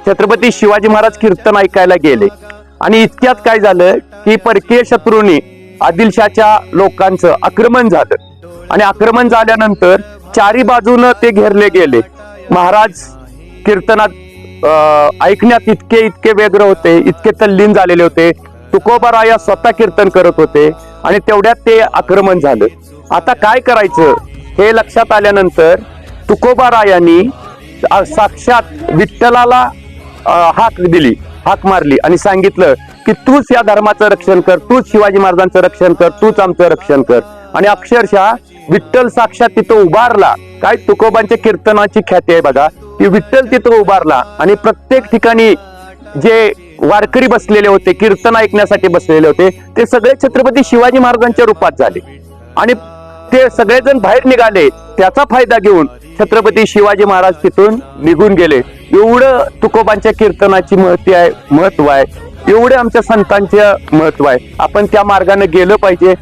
छत्रपती शिवाजी महाराज कीर्तन ऐकायला गेले आणि इतक्यात काय झालं की परकीय शत्रूंनी आदिलशाच्या लोकांचं आक्रमण झालं आणि आक्रमण झाल्यानंतर चारी बाजूनं ते घेरले गेले. महाराज कीर्तनात ऐकण्यात इतके व्यग्र होते, इतके तल्लीन झालेले होते. तुकोबाराया स्वतः कीर्तन करत होते आणि तेवढ्यात ते आक्रमण झालं. आता काय करायचं हे लक्षात आल्यानंतर तुकोबारायांनी साक्षात विठ्ठलाला हाक मारली आणि सांगितलं की तूच या धर्माचं रक्षण कर, तूच शिवाजी महाराजांचं रक्षण कर, तूच आमचं रक्षण कर. आणि अक्षरशः विठ्ठल साक्षात तिथं उभारला. काय तुकोबांच्या कीर्तनाची ख्याती आहे बघा, की विठ्ठल तिथं उभारला आणि प्रत्येक ठिकाणी जे वारकरी बसलेले होते, कीर्तन ऐकण्यासाठी बसलेले होते, ते सगळे छत्रपती शिवाजी महाराजांच्या रूपात झाले आणि ते सगळेजण बाहेर निघाले. त्याचा फायदा घेऊन छत्रपती शिवाजी महाराज तिथून निघून गेले. एवढं तुकोबांच्या कीर्तनाची महत्व आहे, एवढे आमच्या संतांचे महत्व आहे. आपण त्या मार्गाने गेलं पाहिजे.